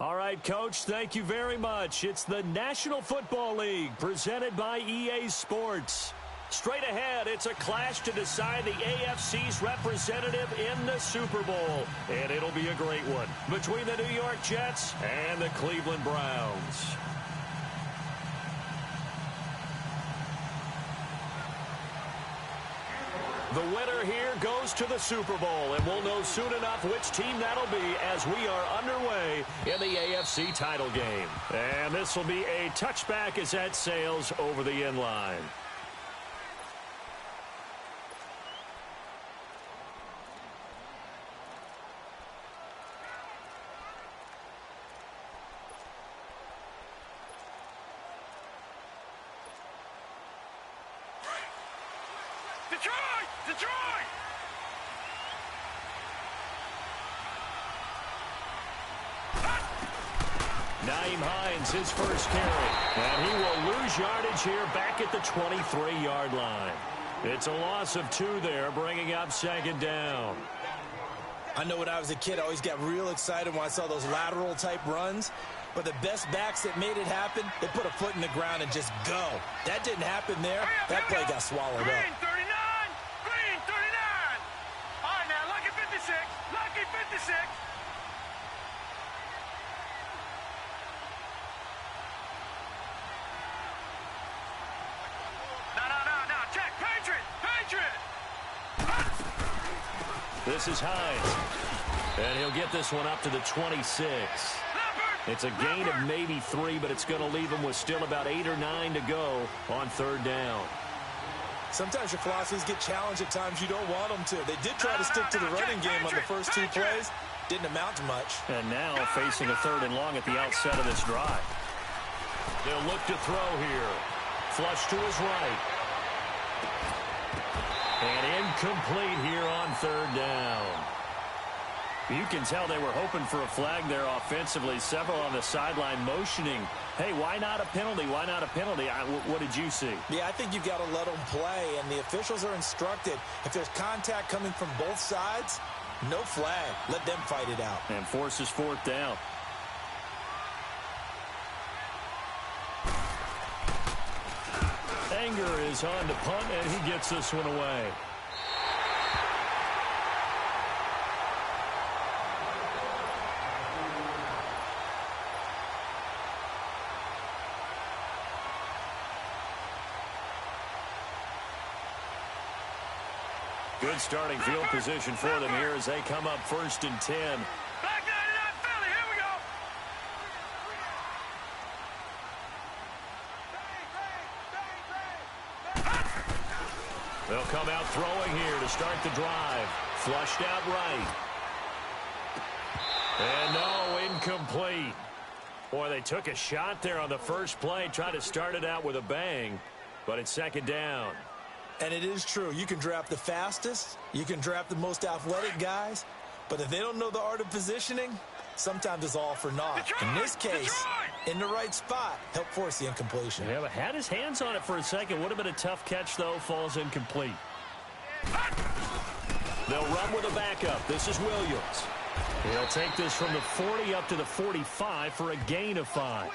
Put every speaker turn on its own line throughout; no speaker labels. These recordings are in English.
All right, Coach, thank you very much. It's the National Football League presented by EA Sports. Straight ahead, it's a clash to decide the AFC's representative in the Super Bowl. And it'll be a great one between the New York Jets and the Cleveland Browns. The winner here goes to the Super Bowl, and we'll know soon enough which team that'll be as we are underway in the AFC title game. And this will be a touchback as that sails over the end line. His first carry, and he will lose yardage here back at the 23-yard line. It's a loss of 2 there, bringing up second down.
I know when I was a kid, I always got real excited when I saw those lateral-type runs, but the best backs that made it happen, they put a foot in the ground and just go. That didn't happen there. That play got swallowed up.
Green 39! Green 39! All right, now, lucky 56! Lucky 56!
This is Hines, and he'll get this one up to the 26. It's a gain of maybe 3, but it's going to leave him with still about 8 or 9 to go on third down.
Sometimes your philosophies get challenged at times you don't want them to. They did try to stick to the running game on the first 2 plays. Didn't amount to much.
And now facing a 3rd and long at the outset of this drive. They'll look to throw here. Flush to his right. And incomplete here on third down. You can tell they were hoping for a flag there offensively. Several on the sideline motioning, hey, why not a penalty? Why not a penalty? What did you see?
Yeah, I think you've got to let them play, and the officials are instructed. If there's contact coming from both sides, no flag. Let them fight it out.
And forces 4th down. Anger is on to punt, and he gets this one away. Good starting field position for them here as they come up 1st and 10.
Back 99 Philly, here we go.
They'll come out throwing here to start the drive. Flushed out right. And no, incomplete. Boy, they took a shot there on the first play, tried to start it out with a bang, but it's 2nd down.
And it is true. You can draft the fastest. You can draft the most athletic guys. But if they don't know the art of positioning, sometimes it's all for naught. In this case, in the right spot, help force the incompletion.
Yeah, but had his hands on it for a second. Would have been a tough catch, though. Falls incomplete. They'll run with a backup. This is Williams. He'll take this from the 40 up to the 45 for a gain of 5.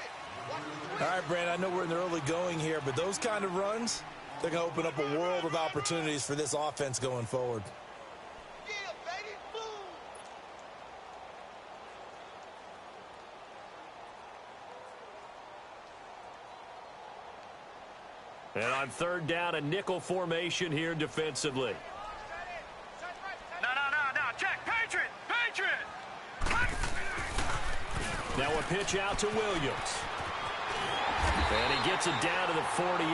All right, Brand, I know we're in the early going here, but those kind of runs, they're going to open up a world of opportunities for this offense going forward.
And on 3rd down, a nickel formation here defensively.
No, check, Patriot.
Now a pitch out to Williams. And he gets it down to the 48,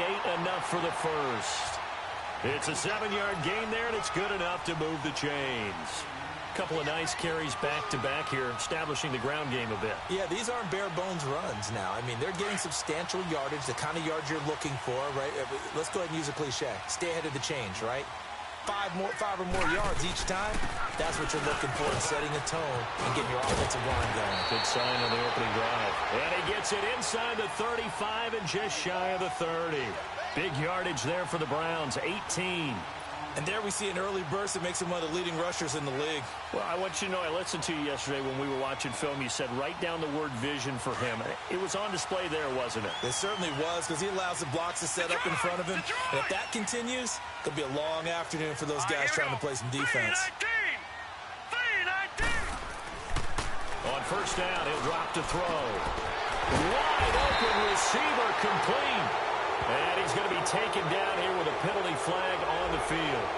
enough for the first. It's a 7-yard gain there, and it's good enough to move the chains. A couple of nice carries back-to-back here, establishing the ground game a bit.
Yeah, these aren't bare-bones runs now. I mean, they're getting substantial yardage, the kind of yards you're looking for, right? Let's go ahead and use a cliche. Stay ahead of the change, right? 5 or more yards each time, that's what you're looking for in setting a tone and getting your offensive line going.
Good sign on the opening drive. And he gets it inside the 35 and just shy of the 30. Big yardage there for the Browns, 18.
And there we see an early burst that makes him one of the leading rushers in the league.
Well, I want you to know, I listened to you yesterday when we were watching film. You said write down the word vision for him. It was on display there, wasn't it?
It certainly was, because he allows the blocks to set up in front of him. And if that continues, it'll be a long afternoon for those guys trying to play some defense.
3-19.
On first down, he'll drop to throw. Wide open receiver complete. And he's going to be taken down here with a penalty flag on the field.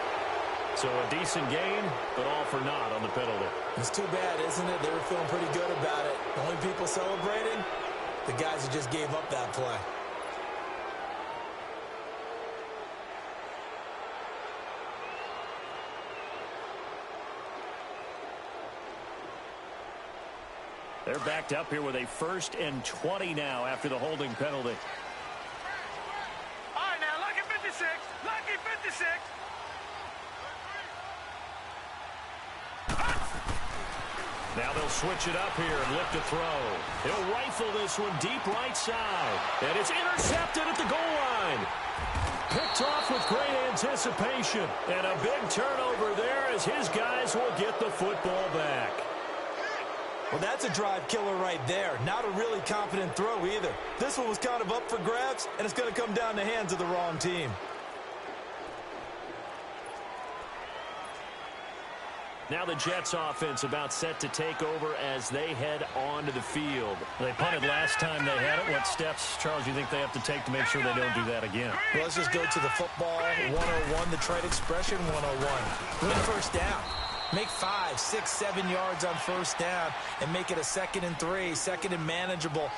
So a decent gain, but all for naught on the penalty.
It's too bad, isn't it? They were feeling pretty good about it. The only people celebrating, the guys who just gave up that play.
They're backed up here with a 1st and 20 now after the holding penalty.
All right, now, lucky 56. Lucky 56.
Now they'll switch it up here and lift a throw. He'll rifle this one deep right side. And it's intercepted at the goal line. Picked off with great anticipation. And a big turnover there as his guys will get the football back.
Well, that's a drive killer right there. Not a really confident throw either. This one was kind of up for grabs, and it's going to come down the hands of the wrong team.
Now the Jets offense about set to take over as they head onto the field. They punted last time they had it. What steps, Charles, you think they have to take to make sure they don't do that again?
Well, let's just go to the football 101, the trade expression 101. Win first down. Make 5, 6, 7 yards on first down and make it a 2nd and 3, 2nd and manageable.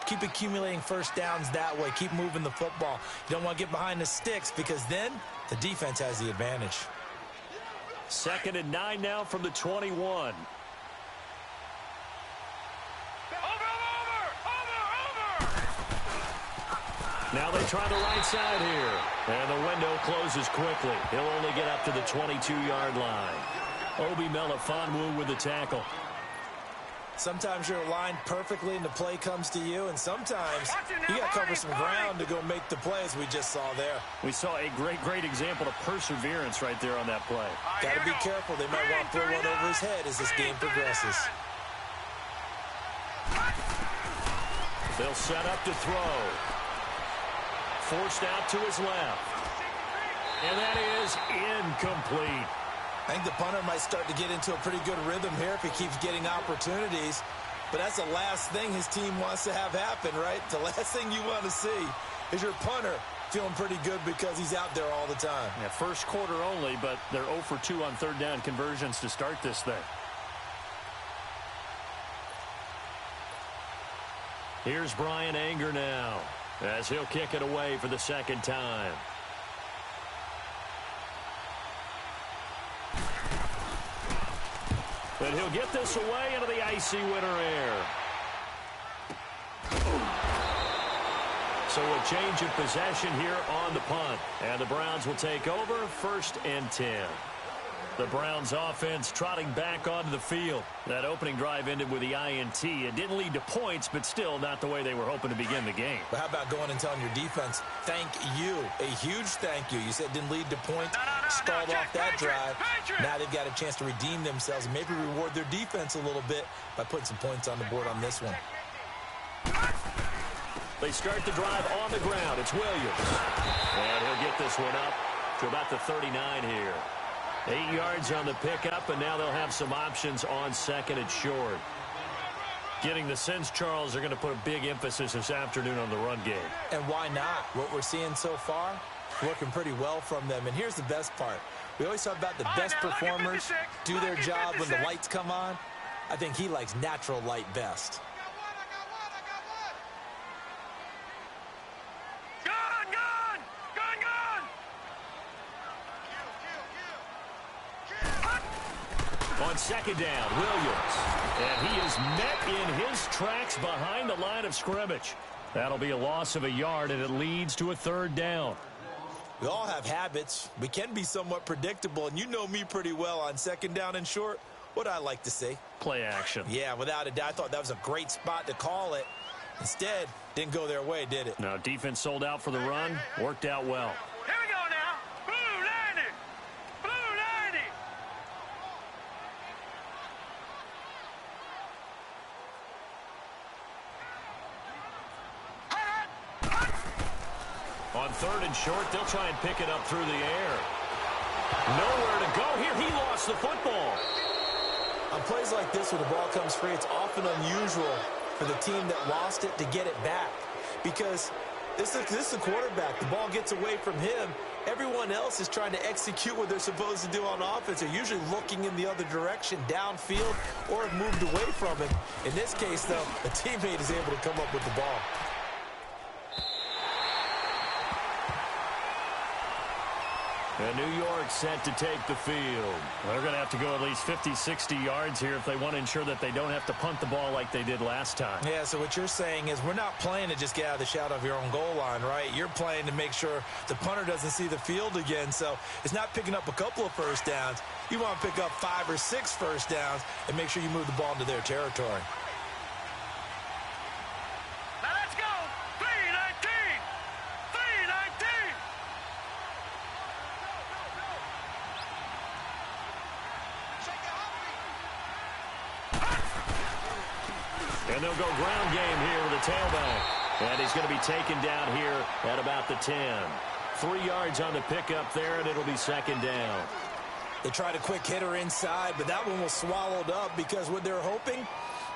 Keep accumulating first downs that way. Keep moving the football. You don't want to get behind the sticks because then the defense has the advantage.
2nd and 9 now from the 21.
Over.
Now they try the right side here. And the window closes quickly. He'll only get up to the 22-yard line. Obi Melifonwu with the tackle.
Sometimes you're aligned perfectly and the play comes to you, and sometimes you got to cover some ground to go make the plays we just saw there.
We saw a great example of perseverance right there on that play.
Got to be careful. They might want to throw one over his head as this game progresses.
They'll set up to throw. Forced out to his left. And that is incomplete.
I think the punter might start to get into a pretty good rhythm here if he keeps getting opportunities. But that's the last thing his team wants to have happen, right? The last thing you want to see is your punter feeling pretty good because he's out there all the time.
Yeah, first quarter only, but they're 0 for 2 on third down conversions to start this thing. Here's Brian Anger now as he'll kick it away for the 2nd time. And he'll get this away into the icy winter air. So a change of possession here on the punt. And the Browns will take over 1st and 10. The Browns offense trotting back onto the field. That opening drive ended with the INT. It didn't lead to points, but still not the way they were hoping to begin the game.
But how about going and telling your defense, thank you, a huge thank you. You said it didn't lead to points, stalled off that drive. Now they've got a chance to redeem themselves and maybe reward their defense a little bit by putting some points on the board on this one.
They start the drive on the ground. It's Williams. And he'll get this one up to about the 39 here. 8 yards on the pickup, and now they'll have some options on 2nd and short. Getting the sense, Charles, they're going to put a big emphasis this afternoon on the run game.
And why not? What we're seeing so far, working pretty well from them. And here's the best part. We always talk about the best performers do their job when the lights come on. I think he likes natural light best.
On 2nd down, Williams. And he is met in his tracks behind the line of scrimmage. That'll be a loss of a yard, and it leads to a 3rd down.
We all have habits. We can be somewhat predictable, and you know me pretty well on 2nd down and short. What I like to see?
Play action.
Yeah, without a doubt. I thought that was a great spot to call it. Instead, didn't go their way, did it?
No, defense sold out for the run. Worked out well.
Here we go now. Blue landing.
On 3rd and short, they'll try and pick it up through the air. Nowhere to go here. He lost the football.
On plays like this where the ball comes free, it's often unusual for the team that lost it to get it back. Because this is the quarterback. The ball gets away from him. Everyone else is trying to execute what they're supposed to do on offense. They're usually looking in the other direction, downfield, or have moved away from him. In this case, though, a teammate is able to come up with the ball.
And New York set to take the field. They're going to have to go at least 50, 60 yards here if they want to ensure that they don't have to punt the ball like they did last time.
Yeah, so what you're saying is we're not playing to just get out of the shadow of your own goal line, right? You're playing to make sure the punter doesn't see the field again. So it's not picking up a couple of first downs. You want to pick up 5 or 6 first downs and make sure you move the ball into their territory.
Now let's go. 3-19. 3-19.
And they'll go ground game here with a tailback. And he's going to be taken down here at about the 10. 3 yards on the pickup there, and it'll be 2nd down.
They tried a quick hitter inside, but that one was swallowed up because what they're hoping,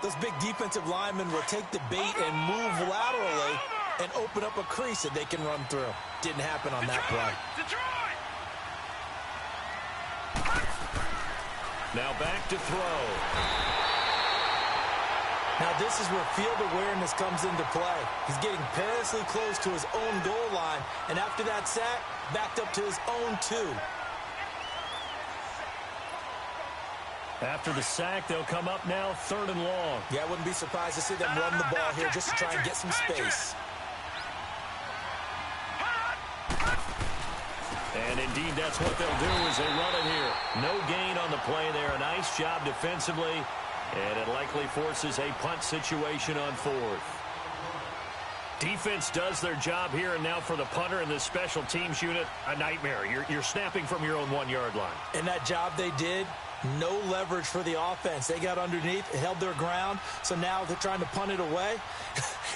those big defensive linemen will take the bait and move laterally and open up a crease that they can run through. Didn't happen on that play.
Detroit.
Now back to throw.
Now this is where field awareness comes into play. He's getting perilously close to his own goal line, and after that sack, backed up to his own 2.
After the sack, they'll come up now 3rd and long.
Yeah, I wouldn't be surprised to see them run the ball here just to try and get some space.
And indeed, that's what they'll do as they run it here. No gain on the play there. A nice job defensively. And it likely forces a punt situation on 4th. Defense does their job here, and now for the punter and the special teams unit, a nightmare. You're snapping from your own 1-yard line.
And that job they did, no leverage for the offense. They got underneath, held their ground, so now they're trying to punt it away.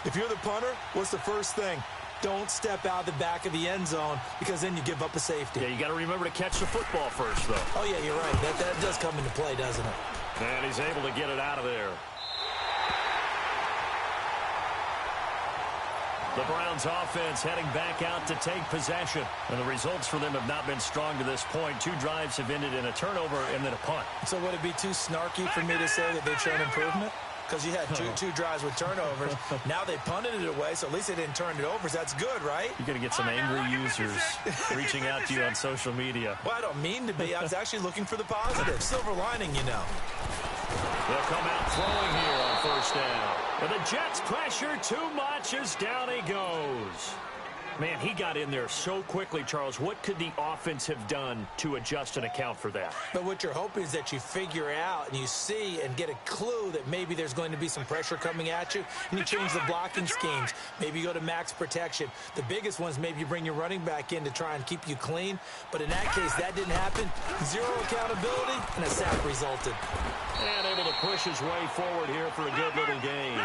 If you're the punter, what's the first thing? Don't step out the back of the end zone because then you give up a safety.
Yeah, you got to remember to catch the football first, though.
Oh, yeah, you're right. That does come into play, doesn't it?
And he's able to get it out of there. The Browns offense heading back out to take possession. And the results for them have not been strong to this point. 2 drives have ended in a turnover and then a punt.
So would it be too snarky for me to say that they've shown improvement? Because you had two drives with turnovers. Now they punted it away, so at least they didn't turn it over. So that's good, right?
You're going to get some angry users reaching out to you on social media.
Well, I don't mean to be. I was actually looking for the positive. Silver lining, you know.
They'll come out throwing here on 1st down. And the Jets pressure too much as down he goes. Man, he got in there so quickly, Charles. What could the offense have done to adjust and account for that?
But what you're hoping is that you figure out and you see and get a clue that maybe there's going to be some pressure coming at you, and you change the blocking schemes. Maybe you go to max protection. The biggest ones, maybe you bring your running back in to try and keep you clean. But in that case, that didn't happen. 0 accountability, and a sack resulted.
And able to push his way forward here for a good little gain.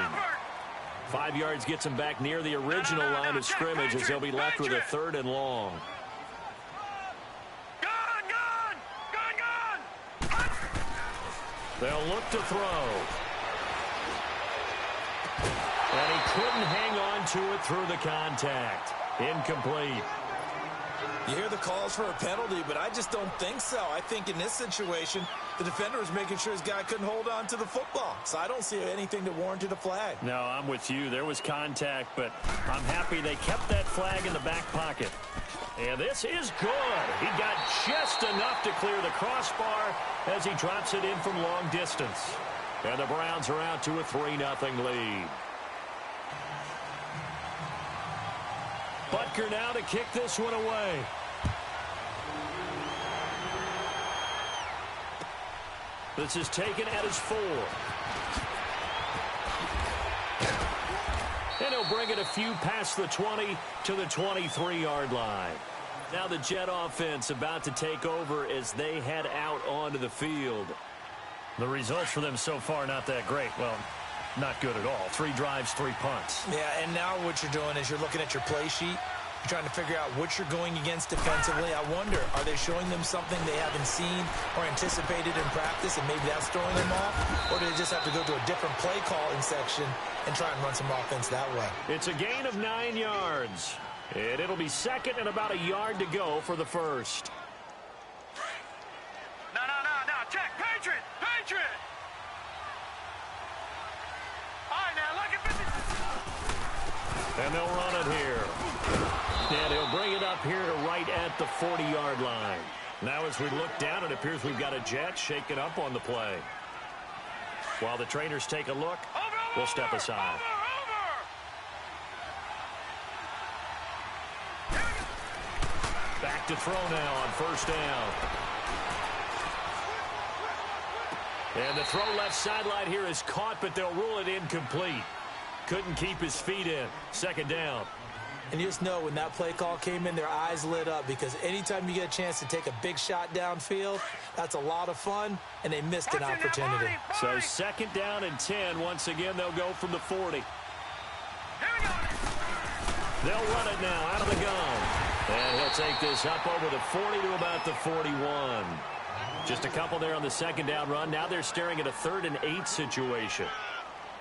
5 yards gets him back near the original line of scrimmage as they'll be left with a 3rd and long.
Gone!
They'll look to throw. And he couldn't hang on to it through the contact. Incomplete.
You hear the calls for a penalty, but I just don't think so. I think in this situation, the defender was making sure his guy couldn't hold on to the football. So I don't see anything that warranted a flag.
No, I'm with you. There was contact, but I'm happy they kept that flag in the back pocket. And this is good. He got just enough to clear the crossbar as he drops it in from long distance. And the Browns are out to a 3-0 lead. Butker now to kick this one away. This is taken at his 4. And he'll bring it a few past the 20 to the 23-yard line. Now the Jet offense about to take over as they head out onto the field. The results for them so far not that great. Well, not good at all. 3 drives, 3 punts.
Yeah, and now what you're doing is you're looking at your play sheet. You're trying to figure out what you're going against defensively. I wonder, are they showing them something they haven't seen or anticipated in practice, and maybe that's throwing them off? Or do they just have to go to a different play calling section and try and run some offense that way?
It's a gain of 9 yards. And it'll be second and about a yard to go for the first.
No. Check. Patriot. All right, now, look at 50.
And they'll run it here. And he'll bring it up here to right at the 40-yard line. Now as we look down, it appears we've got a jet shaking up on the play. While the trainers take a look, we'll step aside. Back to throw now on first down. And the throw left sideline here is caught, but they'll rule it incomplete. Couldn't keep his feet in. Second down.
And you just know when that play call came in, their eyes lit up, because anytime you get a chance to take a big shot downfield, that's a lot of fun, and they missed an opportunity.
So second down and 10. Once again, they'll go from the 40. They'll run it now out of the gun. And he'll take this up over the 40 to about the 41. Just a couple there on the second down run. Now they're staring at a 3rd and 8 situation.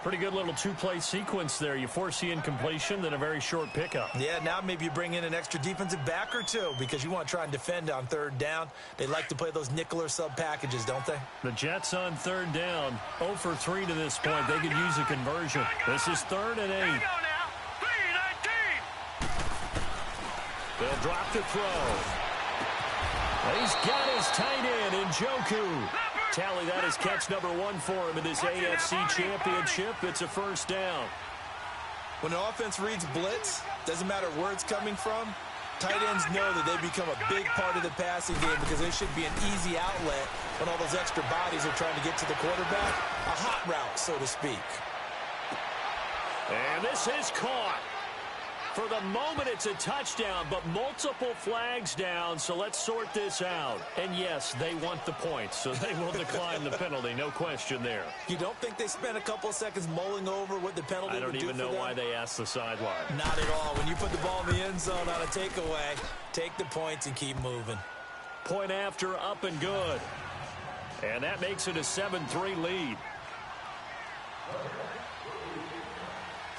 Pretty good little two-play sequence there. You force the incompletion, then a very short pickup.
Yeah, now maybe you bring in an extra defensive back or two, because you want to try and defend on 3rd down. They like to play those nickel or sub packages, don't they?
The Jets on 3rd down, 0 for 3 to this point. They could use a conversion. This is 3rd and 8. They'll drop the throw. He's got his tight end in Njoku. Tally that is catch number 1 for him in this AFC Championship. It's a first down.
When an offense reads blitz, doesn't matter where it's coming from, tight ends know that they become a big part of the passing game, because there should be an easy outlet when all those extra bodies are trying to get to the quarterback. A hot route, so to speak.
And this is caught. For the moment, it's a touchdown, but multiple flags down, so let's sort this out. And yes, they want the points, so they will decline the penalty, no question there.
You don't think they spent a couple of seconds mulling over what the penalty would do for them?
I don't even know why they asked the sideline.
Not at all. When you put the ball in the end zone on a takeaway, take the points and keep moving.
Point after, up and good. And that makes it a 7-3 lead.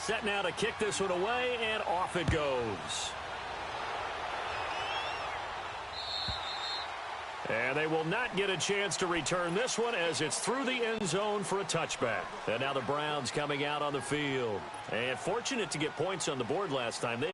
Set now to kick this one away, and off it goes. And they will not get a chance to return this one, as it's through the end zone for a touchback. And now the Browns coming out on the field. And fortunate to get points on the board last time. They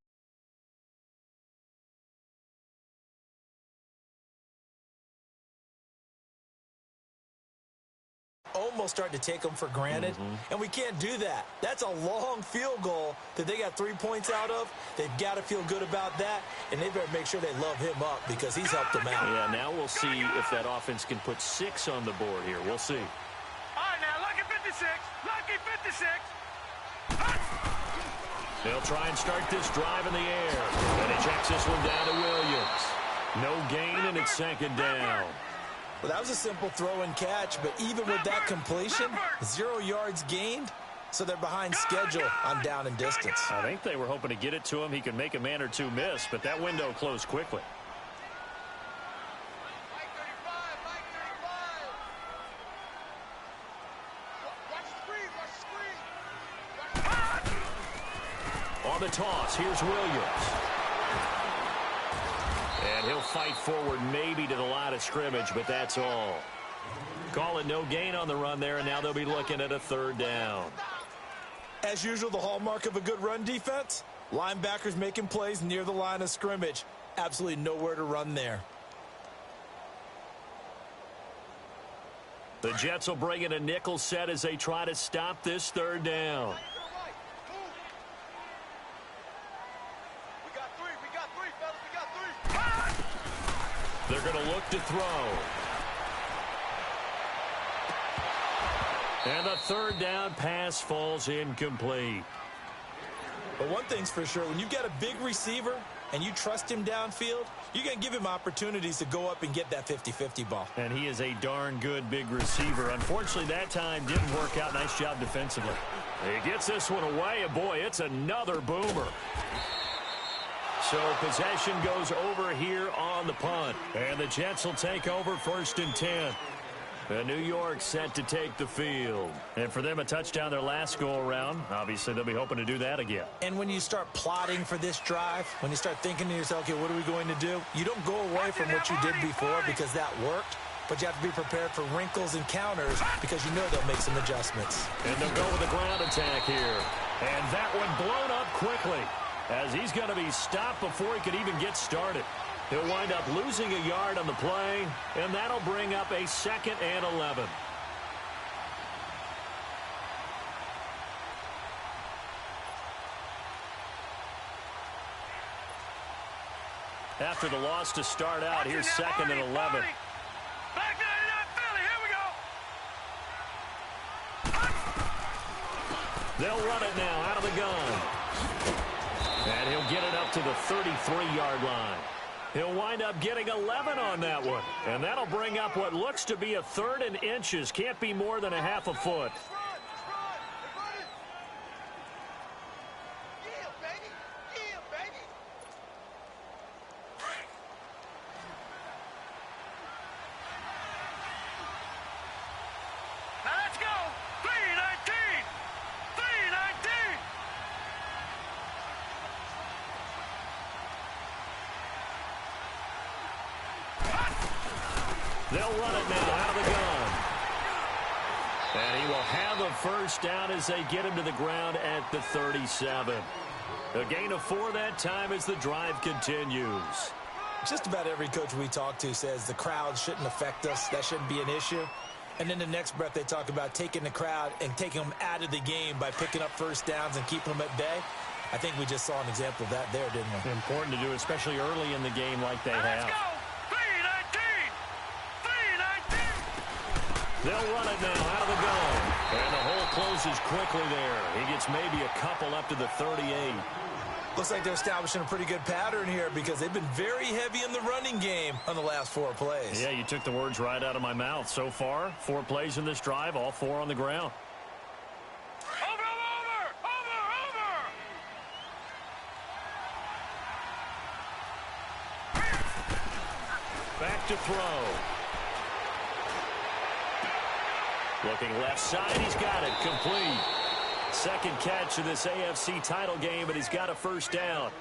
almost starting to take them for granted, and we can't do that. That's a long field goal that they got 3 points out of. They've got to feel good about that, and they better make sure they love him up, because he's helped them out.
Yeah, now we'll see if that offense can put 6 on the board here. We'll see.
All right, now, lucky 56. Lucky 56.
They'll try and start this drive in the air, and he checks this one down to Williams. No gain, and it's second down.
Well, that was a simple throw and catch, but even with that completion, 0 yards gained, so they're behind schedule on down and distance.
I think they were hoping to get it to him. He could make a man or two miss, but that window closed quickly. On the toss, here's Williams. And he'll fight forward maybe to the line of scrimmage, but that's all. Call it no gain on the run there, and now they'll be looking at a 3rd down.
As usual, the hallmark of a good run defense, linebackers making plays near the line of scrimmage. Absolutely nowhere to run there.
The Jets will bring in a nickel set as they try to stop this 3rd down. They're going to look to throw. And the 3rd down pass falls incomplete.
But one thing's for sure, when you've got a big receiver and you trust him downfield, you're going to give him opportunities to go up and get that 50-50 ball.
And he is a darn good big receiver. Unfortunately, that time didn't work out. Nice job defensively. He gets this one away, and boy, it's another boomer. So possession goes over here on the punt. And the Jets will take over 1st and 10. And New York set to take the field. And for them, a touchdown their last go-around. Obviously, they'll be hoping to do that again.
And when you start plotting for this drive, when you start thinking to yourself, okay, what are we going to do? You don't go away from what you did before because that worked. But you have to be prepared for wrinkles and counters because you know they'll make some adjustments.
And they'll go with a ground attack here. And that one blown up quickly as he's going to be stopped before he could even get started. He'll wind up losing a yard on the play, and that'll bring up a 2nd and 11. After the loss to start out, here's 2nd and 11.
Back 99 Philly, here we go.
They'll run it now out of the gun. And he'll get it up to the 33-yard line. He'll wind up getting 11 on that one. And that'll bring up what looks to be a 3rd and inches. Can't be more than a half a foot.
Now let's go. 319. 319.
They'll run it now out of the gun. And he will have a 1st down as they get him to the ground at the 37. A gain of 4 that time as the drive continues.
Just about every coach we talk to says the crowd shouldn't affect us. That shouldn't be an issue. And in the next breath, they talk about taking the crowd and taking them out of the game by picking up 1st downs and keeping them at bay. I think we just saw an example of that there, didn't we?
Important to do, especially early in the game like they have.
Let's go. 319. 319.
They'll run it now out of the gun. And the hole closes quickly there. He gets maybe a couple up to the 38.
Looks like they're establishing a pretty good pattern here because they've been very heavy in the running game on the last 4 plays.
Yeah, you took the words right out of my mouth. So far, 4 plays in this drive, all 4 on the ground. Back to throw. Looking left side, he's got it, complete. 2nd catch of this AFC title game, but he's got a 1st down.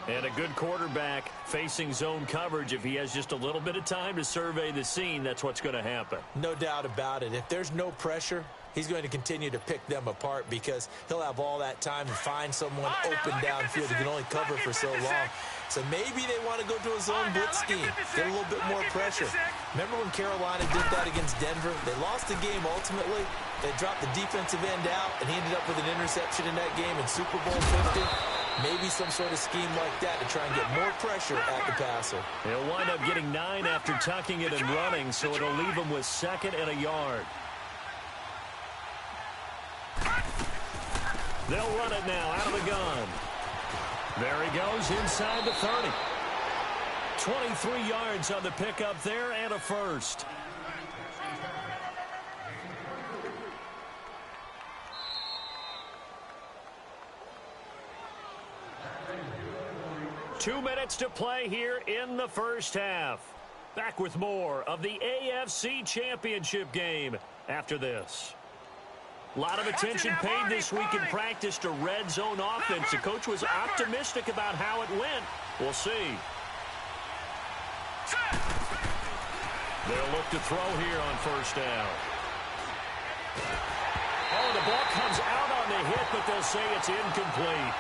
And a good quarterback facing zone coverage. If he has just a little bit of time to survey the scene, that's what's going to happen.
No doubt about it. If there's no pressure, he's going to continue to pick them apart because he'll have all that time to find someone open downfield. He can only cover for so long. So maybe they want to go to a zone blitz scheme, get a little bit more pressure. Remember when Carolina did that against Denver? They lost the game ultimately. They dropped the defensive end out, and he ended up with an interception in that game in Super Bowl 50. Maybe some sort of scheme like that to try and get more pressure at the passer.
He'll wind up getting 9 after tucking it and running, so it'll leave him with 2nd and a yard. They'll run it now out of the gun. There he goes inside the 30. 23 yards on the pickup there and a 1st. Two minutes to play here in the 1st half. Back with more of the AFC Championship game after this. A lot of attention paid this week in practice to red zone offense. The coach was optimistic about how it went. We'll see. They'll look to throw here on 1st down. Oh, the ball comes out on the hit, but they'll say it's incomplete.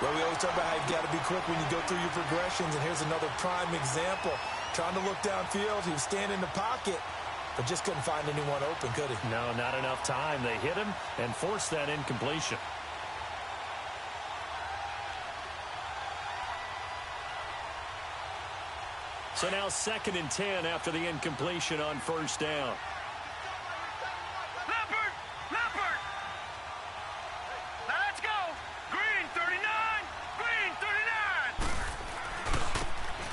Well, we always talk about how you've got to be quick when you go through your progressions, and here's another prime example. Trying to look downfield, he was standing in the pocket, but just couldn't find anyone open, could he?
No, not enough time. They hit him and forced that incompletion. So now 2nd and 10 after the incompletion on 1st down.
Leopard! Now let's go! Green 39! Green 39!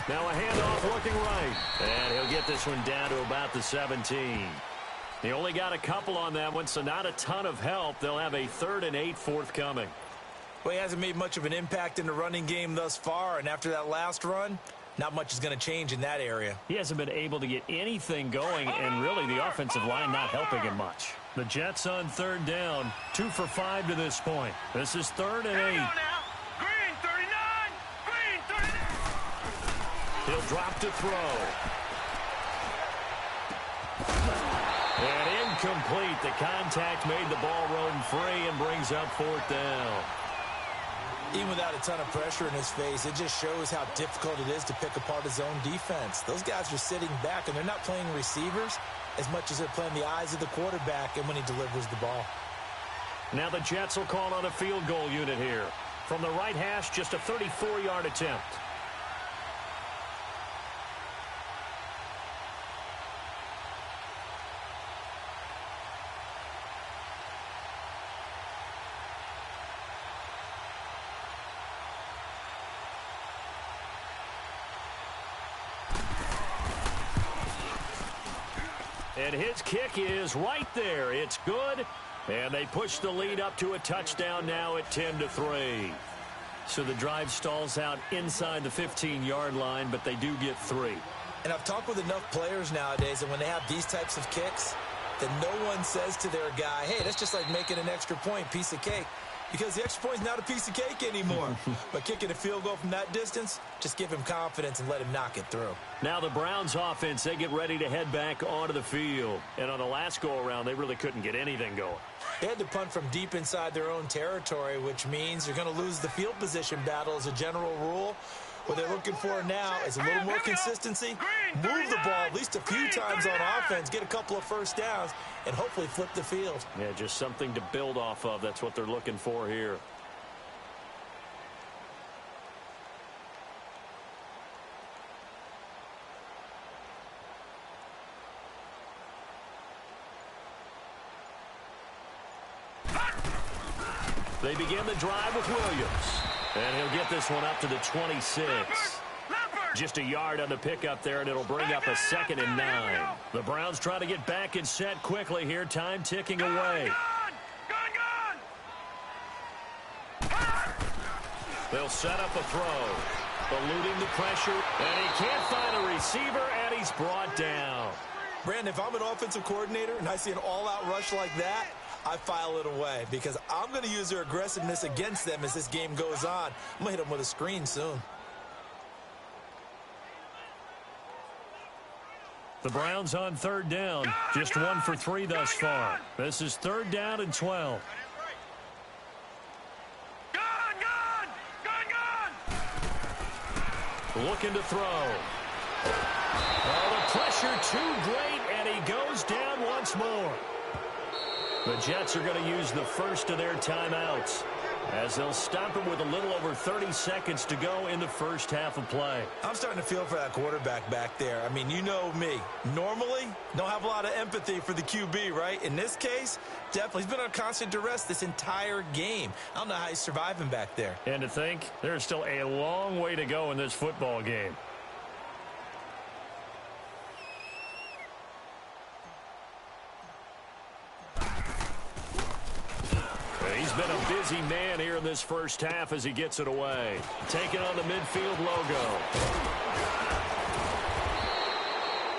Now a handoff looking right. And he'll get this one down to about the 17. He only got a couple on that one, so not a ton of help. They'll have a 3rd and 8 forthcoming.
Well, he hasn't made much of an impact in the running game thus far, and after that last run, not much is going to change in that area.
He hasn't been able to get anything going, and really the offensive line not helping him much. The Jets on third down, 2 for 5 to this point. This is 3rd and 8.
Green 39! Green 39!
He'll drop to throw. And incomplete. The contact made the ball roam free and brings up 4th down.
Even without a ton of pressure in his face, it just shows how difficult it is to pick apart his own defense. Those guys are sitting back, and they're not playing receivers as much as they're playing the eyes of the quarterback and when he delivers the ball.
Now the Jets will call on a field goal unit here. From the right hash, just a 34-yard attempt. And his kick is right there. It's good. And they push the lead up to a touchdown now at 10-3. So the drive stalls out inside the 15-yard line, but they do get 3.
And I've talked with enough players nowadays, and when they have these types of kicks, then no one says to their guy, hey, that's just like making an extra point, piece of cake. Because the extra point is not a piece of cake anymore. But kicking a field goal from that distance, just give him confidence and let him knock it through.
Now the Browns offense, they get ready to head back onto the field. And on the last go-around, they really couldn't get anything going.
They had to punt from deep inside their own territory, which means you're going to lose the field position battle as a general rule. What they're looking for now is a little more consistency, move the ball at least a few times on offense, get a couple of first downs, and hopefully flip the field.
Yeah, just something to build off of. That's what they're looking for here. They begin the drive with Williams. And he'll get this one up to the 26. Just a yard on the pickup there, and it'll bring up a 2nd and 9. The Browns try to get back and set quickly here. Time ticking away. They'll set up a throw. Eluding the pressure, and he can't find a receiver, and he's brought down.
Brandon, if I'm an offensive coordinator and I see an all-out rush like that, I file it away because I'm going to use their aggressiveness against them as this game goes on. I'm going to hit them with a screen soon.
The Browns on third down, just 1 for 3 thus far. This is 3rd down and 12. Looking to throw. Oh, the pressure too great, and he goes down once more. The Jets are going to use the first of their timeouts as they'll stop him with a little over 30 seconds to go in the first half of play.
I'm starting to feel for that quarterback back there. I mean, you know me. Normally, don't have a lot of empathy for the QB, right? In this case, definitely. He's been on constant duress this entire game. I don't know how he's surviving back there.
And to think, there's still a long way to go in this football game. He's been a busy man here in this first half as he gets it away. Taking on the midfield logo.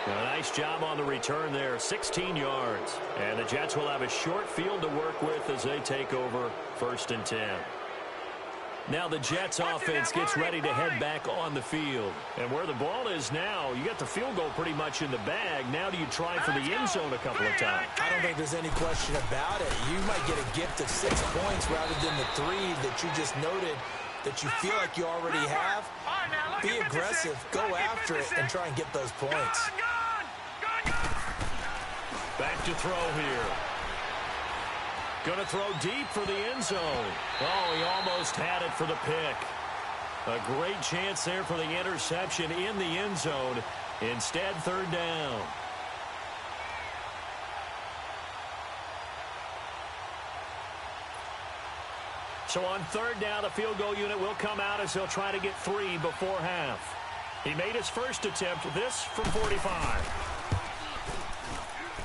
A nice job on the return there, 16 yards. And the Jets will have a short field to work with as they take over 1st and 10. Now the Jets offense gets ready to head back on the field. And where the ball is now, you got the field goal pretty much in the bag. Now do you try for the end zone a couple of times?
I don't think there's any question about it. You might get a gift of 6 points rather than the 3 that you just noted that you feel like you already have. Be aggressive, go after it, and try and get those points.
Back to throw here. Going to throw deep for the end zone. Oh, he almost had it for the pick. A great chance there for the interception in the end zone. Instead, 3rd down. So on 3rd down, the field goal unit will come out as he'll try to get 3 before half. He made his first attempt, this from 45.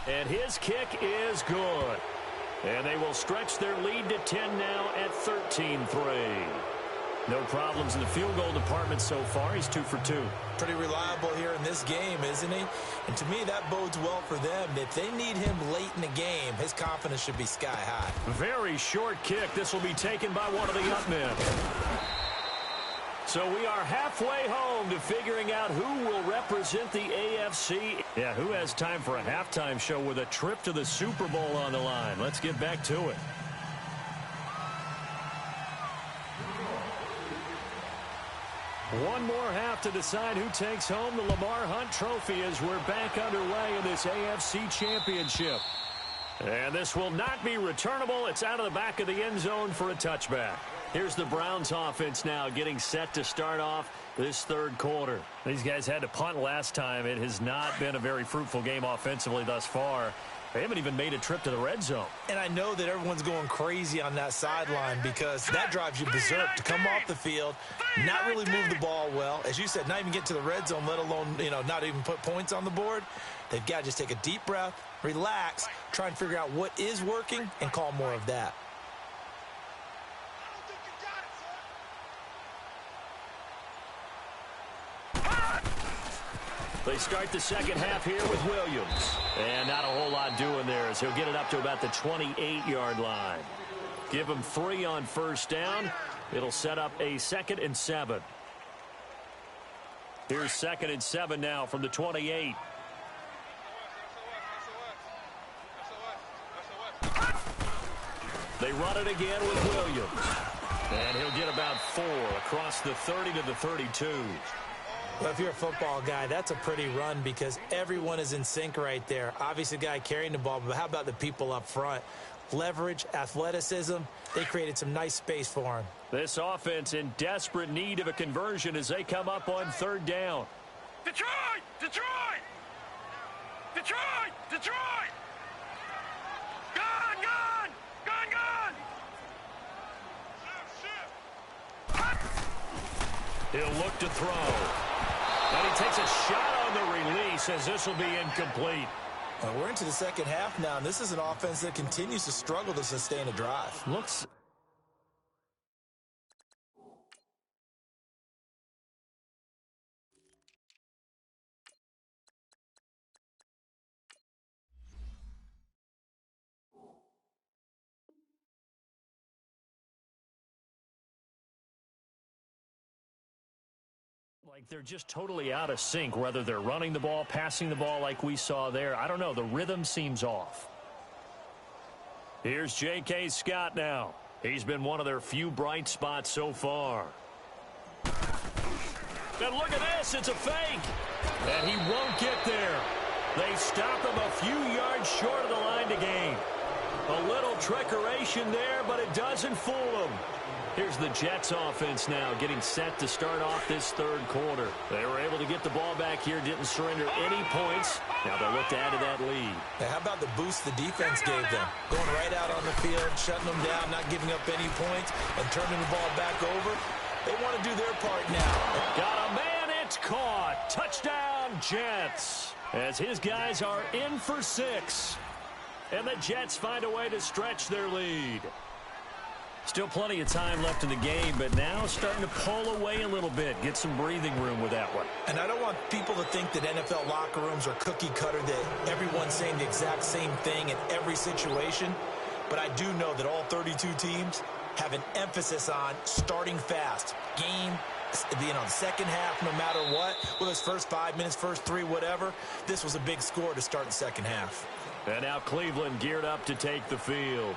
And his kick is good. And they will stretch their lead to 10 now at 13-3. No problems in the field goal department so far. He's 2 for 2.
Pretty reliable here in this game, isn't he? And to me, that bodes well for them. If they need him late in the game, his confidence should be sky high.
Very short kick. This will be taken by one of the up men. So we are halfway home to figuring out who will represent the AFC. Yeah, who has time for a halftime show with a trip to the Super Bowl on the line? Let's get back to it. One more half to decide who takes home the Lamar Hunt Trophy as we're back underway in this AFC Championship. And this will not be returnable. It's out of the back of the end zone for a touchback. Here's the Browns offense now getting set to start off this third quarter. These guys had to punt last time. It has not been a very fruitful game offensively thus far. They haven't even made a trip to the red zone.
And I know that everyone's going crazy on that sideline because that drives you berserk to come off the field, not really move the ball well. As you said, not even get to the red zone, let alone, not even put points on the board. They've got to just take a deep breath, relax, try and figure out what is working, and call more of that.
They start the second half here with Williams. And not a whole lot doing there as he'll get it up to about the 28-yard line. Give him 3 on first down. It'll set up a 2nd and 7. Here's 2nd and 7 now from the 28. They run it again with Williams. And he'll get about 4 across the 30 to the 32.
Well, if you're a football guy, that's a pretty run because everyone is in sync right there. Obviously, the guy carrying the ball, but how about the people up front? Leverage, athleticism, they created some nice space for him.
This offense in desperate need of a conversion as they come up on 3rd down.
Detroit! Detroit! Detroit! Detroit! Gone! Gone! Gone! Gone!
He'll look to throw. And he takes a shot on the release as this will be incomplete.
Well, we're into the second half now, and this is an offense that continues to struggle to sustain a drive.
Looks... like they're just totally out of sync, whether they're running the ball, passing the ball like we saw there. I don't know. The rhythm seems off. Here's J.K. Scott now. He's been one of their few bright spots so far. And look at this. It's a fake. And he won't get there. They stop him a few yards short of the line to gain. A little trickeration there, but it doesn't fool him. Here's the Jets offense now getting set to start off this third quarter. They were able to get the ball back here, didn't surrender any points. Now they'll look to add to that lead.
Now, how about the boost the defense gave them? Going right out on the field, shutting them down, not giving up any points, and turning the ball back over. They want to do their part now.
Got a man, it's caught. Touchdown, Jets. As his guys are in for 6. And the Jets find a way to stretch their lead. Still plenty of time left in the game, but now starting to pull away a little bit. Get some breathing room with that one.
And I don't want people to think that NFL locker rooms are cookie cutter, that everyone's saying the exact same thing in every situation. But I do know that all 32 teams have an emphasis on starting fast. Game, the second half, no matter what, whether it's first 5 minutes, first 3, whatever, this was a big score to start the second half.
And now Cleveland geared up to take the field.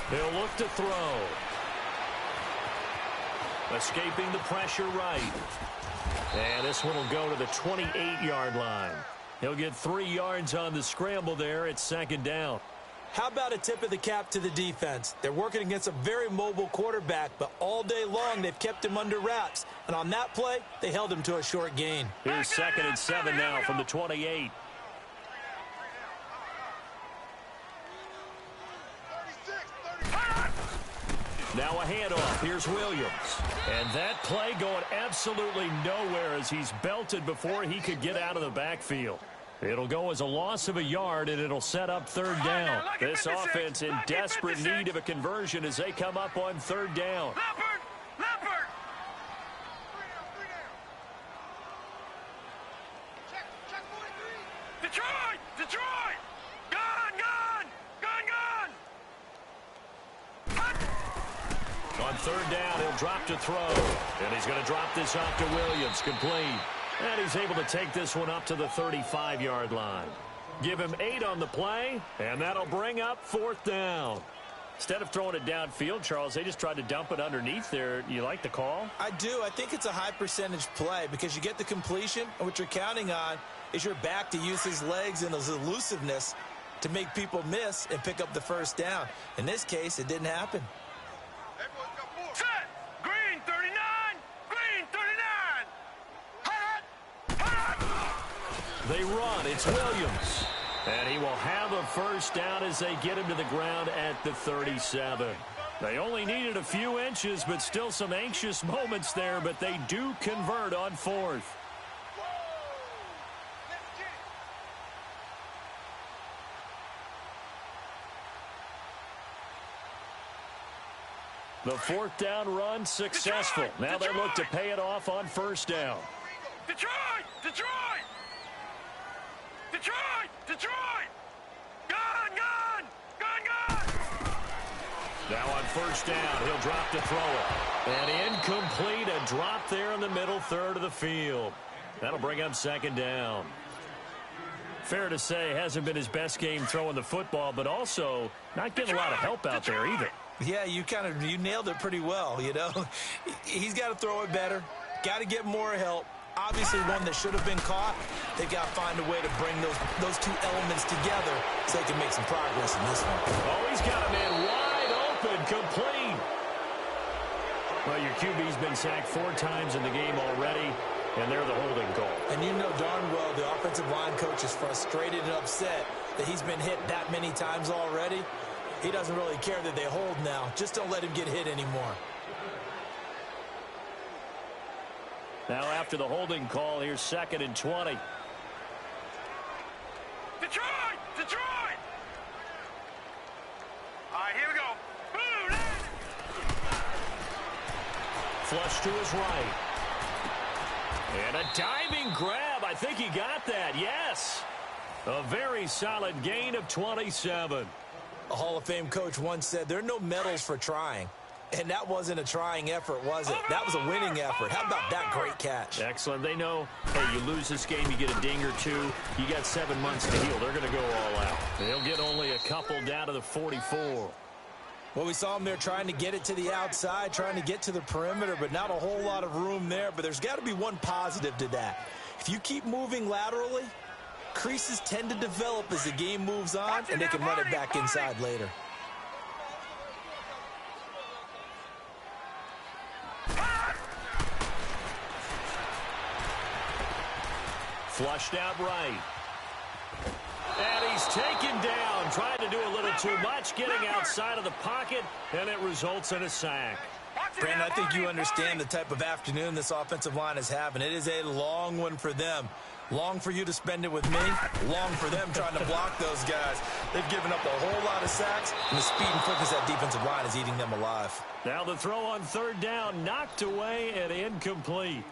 He'll look to throw. Escaping the pressure right. And this one will go to the 28-yard line. He'll get 3 yards on the scramble there. It's 2nd down.
How about a tip of the cap to the defense? They're working against a very mobile quarterback, but all day long they've kept him under wraps. And on that play, they held him to a short gain.
Here's 2nd and 7 now from the 28. Now a handoff. Here's Williams. And that play going absolutely nowhere as he's belted before he could get out of the backfield. It'll go as a loss of a yard, and it'll set up third down. This offense in desperate need of a conversion as they come up on third down.
Leopard! Detroit! Gone!
On third down, he'll drop to throw. And he's going to drop this off to Williams, complete. And he's able to take this one up to the 35-yard line. Give him 8 on the play, and that'll bring up fourth down. Instead of throwing it downfield, Charles, they just tried to dump it underneath there. You like the call?
I do. I think it's a high-percentage play because you get the completion, and what you're counting on is your back to use his legs and his elusiveness to make people miss and pick up the first down. In this case, it didn't happen.
Set! Green 39! Green 39! Hot!
They run. It's Williams. And he will have a first down as they get him to the ground at the 37. They only needed a few inches, but still some anxious moments there, but they do convert on fourth. The fourth down run successful. Now they look to pay it off on first down.
Detroit! Gone!
Now on first down, he'll drop to throw it. And incomplete, a drop there in the middle third of the field. That'll bring up second down. Fair to say, hasn't been his best game throwing the football, but also not getting a lot of help out there either.
Yeah, you nailed it pretty well, you know. He's got to throw it better. Got to get more help. Obviously one that should have been caught. They've got to find a way to bring those two elements together so they can make some progress in this one.
Oh, he's got a man wide open, complete. Well, your QB's been sacked 4 times in the game already, and they're the holding call.
And you know darn well the offensive line coach is frustrated and upset that he's been hit that many times already. He doesn't really care that they hold now. Just don't let him get hit anymore.
Now after the holding call, here's 2nd and 20.
Detroit! All right, here we go. Boom!
Flush to his right. And a diving grab. I think he got that. Yes. A very solid gain of 27.
A Hall of Fame coach once said, there are no medals for trying. And that wasn't a trying effort, was it? That was a winning effort. How about that great catch?
Excellent. They know, hey, you lose this game, you get a ding or two. You got 7 months to heal. They're going to go all out. They'll get only a couple down to the 44.
Well, we saw him there trying to get it to the outside, trying to get to the perimeter, but not a whole lot of room there. But there's got to be one positive to that. If you keep moving laterally, creases tend to develop as the game moves on, and they can run it back inside later.
Flushed out right. And he's taken down, trying to do a little too much, getting outside of the pocket, and it results in a sack.
Brandon, I think you understand the type of afternoon this offensive line is having. It is a long one for them. Long for you to spend it with me. Long for them trying to block those guys. They've given up a whole lot of sacks, and the speed and quickness of that defensive line is eating them alive.
Now the throw on third down, knocked away and incomplete.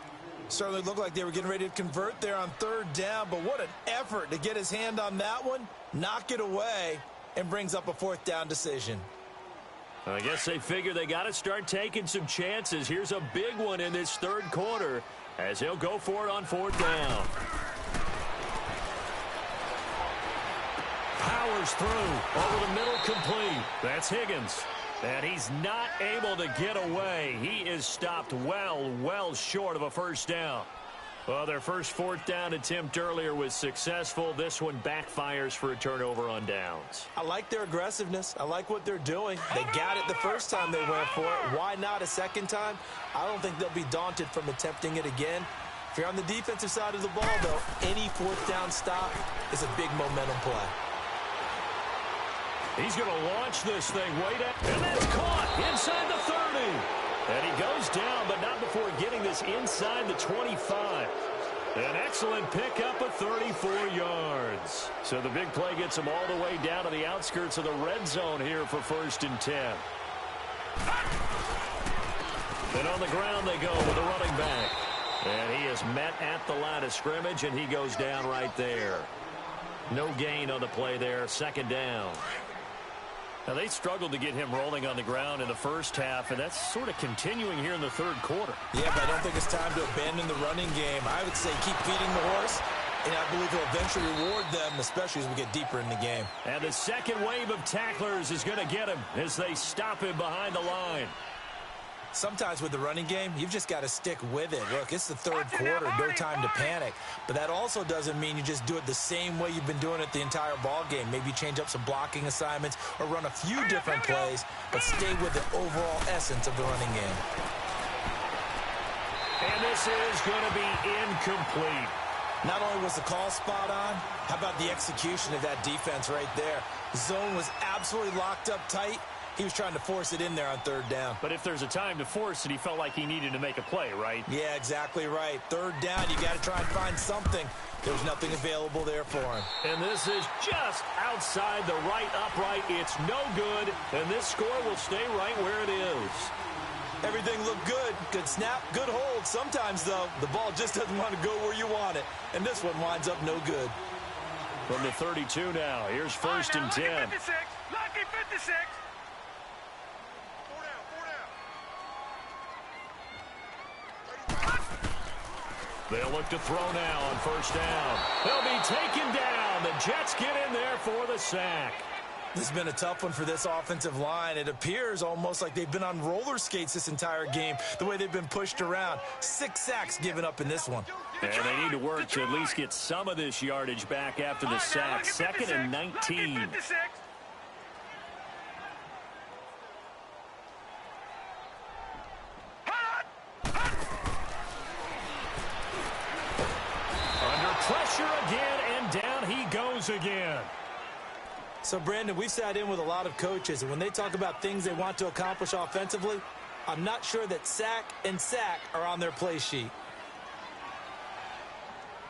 Certainly looked like they were getting ready to convert there on third down, but what an effort to get his hand on that one, knock it away, and brings up a fourth down decision.
I guess they figure they got to start taking some chances. Here's a big one in this third quarter as he'll go for it on fourth down. Powers through, over the middle, complete. That's Higgins. And he's not able to get away. He is stopped well short of a first down. Well, their first fourth down attempt earlier was successful. This one backfires for a turnover on downs.
I like their aggressiveness. I like what they're doing. They got it the first time they went for it. Why not a second time? I don't think they'll be daunted from attempting it again. If you're on the defensive side of the ball, though, any fourth down stop is a big momentum play.
He's going to launch this thing way down. And that's caught inside the 30. And he goes down, but not before getting this inside the 25. An excellent pickup of 34 yards. So the big play gets him all the way down to the outskirts of the red zone here for 1st and 10. Then on the ground they go with the running back. And he is met at the line of scrimmage, and he goes down right there. No gain on the play there. 2nd down. Now, they struggled to get him rolling on the ground in the first half, and that's sort of continuing here in the 3rd quarter.
Yeah, but I don't think it's time to abandon the running game. I would say keep feeding the horse, and I believe he'll eventually reward them, especially as we get deeper in the game.
And the second wave of tacklers is going to get him as they stop him behind the line.
Sometimes with the running game, you've just got to stick with it. Look, it's the 3rd quarter, no time to panic. But that also doesn't mean you just do it the same way you've been doing it the entire ball game. Maybe change up some blocking assignments or run a few different plays, but stay with the overall essence of the running game.
And this is going to be incomplete.
Not only was the call spot on, how about the execution of that defense right there? Zone was absolutely locked up tight. He was trying to force it in there on 3rd down.
But if there's a time to force it, he felt like he needed to make a play, right?
Yeah, exactly right. 3rd down, you got to try and find something. There was nothing available there for him.
And this is just outside the right upright. It's no good, and this score will stay right where it is.
Everything looked good. Good snap, good hold. Sometimes, though, the ball just doesn't want to go where you want it. And this one winds up no good.
From the 32 now, here's 1st and 10.
Lucky 56. Lucky 56.
They'll look to throw now on 1st down. They'll be taken down. The Jets get in there for the sack.
This has been a tough one for this offensive line. It appears almost like they've been on roller skates this entire game, the way they've been pushed around. 6 sacks given up in this one.
And they need to work to at least get some of this yardage back after the sack. 2nd and 19. Pressure again, and down he goes again.
So, Brandon, we've sat in with a lot of coaches, and when they talk about things they want to accomplish offensively, I'm not sure that sack and sack are on their play sheet.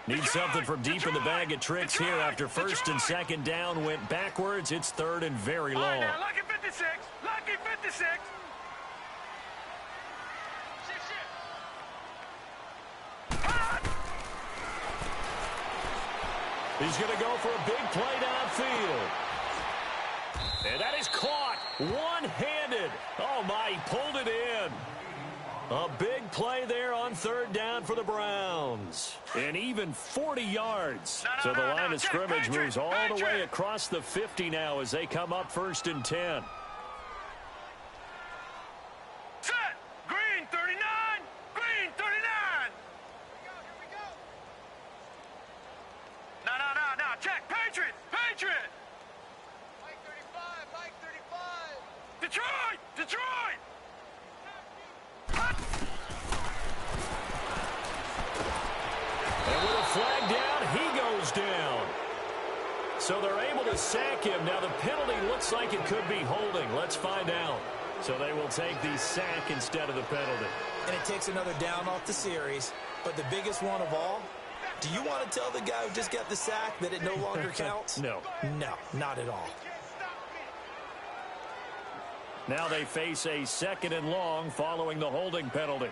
Need something from deep in the bag of tricks here after 1st and 2nd down went backwards. It's 3rd and very long.
Now, lucky 56. Lucky 56.
He's going to go for a big play downfield. And that is caught one-handed. Oh, my, he pulled it in. A big play there on 3rd down for the Browns. And even 40 yards. So the line of scrimmage moves all the way across the 50 now as they come up 1st and 10.
Set. Green 39. Green 39. No. Check. Patriot. Mike 35. Detroit.
And with a flag down, he goes down. So they're able to sack him. Now the penalty looks like it could be holding. Let's find out. So they will take the sack instead of the penalty.
And it takes another down off the series. But the biggest one of all, do you want to tell the guy who just got the sack that it no longer counts?
No.
No, not at all.
Now they face a 2nd and long following the holding penalty.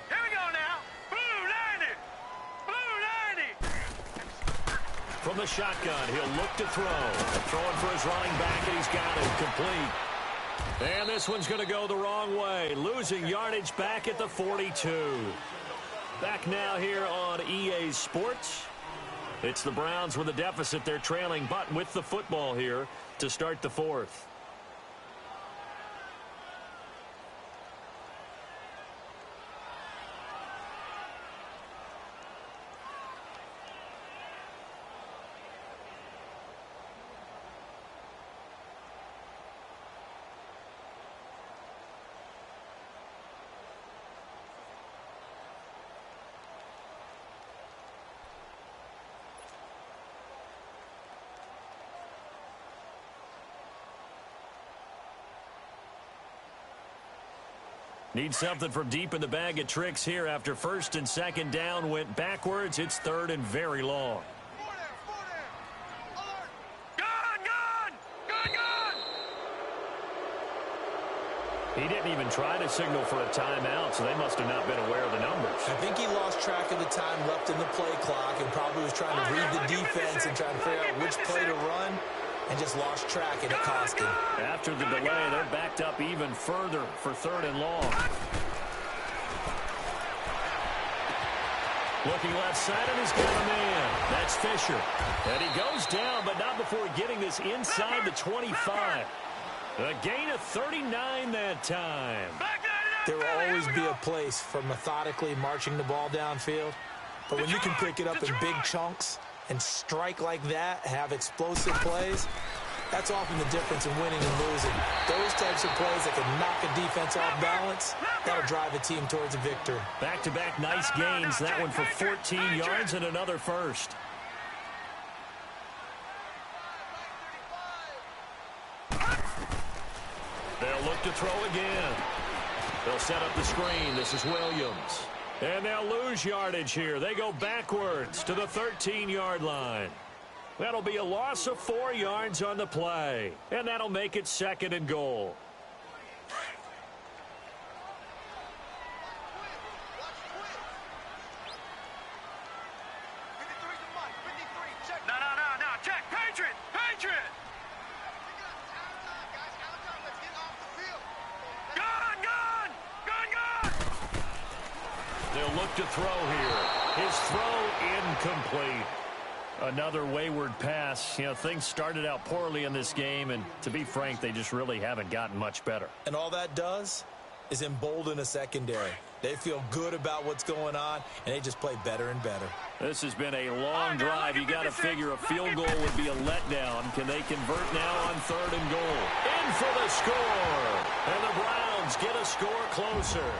Here we go now. Blue 90.
From the shotgun, he'll look to throw. Throwing for his running back, and he's got it complete. And this one's going to go the wrong way. Losing yardage back at the 42. Back now here on EA Sports. It's the Browns with a deficit. They're trailing, but with the football here to start the 4th. Need something from deep in the bag of tricks here after first and second down went backwards. It's third and very long. He didn't even try to signal for a timeout, so they must have not been aware of the numbers.
I think he lost track of the time left in the play clock and probably was trying to read the defense and trying to figure out which play to run and just lost track, and it cost him.
After the delay, they're backed up even further for third and long. Looking left side, and he's got a man. That's Fisher. And he goes down, but not before getting this inside the 25. A gain of 39 that time.
There will always be a place for methodically marching the ball downfield. But when you can pick it up in big chunks and strike like that, have explosive plays, that's often the difference in winning and losing. Those types of plays that can knock a defense off balance, that'll drive a team towards a victory.
Back-to-back nice gains. That one for 14 yards and another first. They'll look to throw again. They'll set up the screen. This is Williams. And they'll lose yardage here. They go backwards to the 13-yard line. That'll be a loss of 4 yards on the play. And that'll make it second and goal.
No. Check. Patriot.
They'll look to throw here. His throw incomplete. Another wayward pass. You know, things started out poorly in this game, and to be frank, they just really haven't gotten much better.
And all that does is embolden a secondary. They feel good about what's going on, and they just play better and better.
This has been a long drive. You got to figure a field goal would be a letdown. Can they convert now on third and goal? In for the score. And the Browns get a score closer.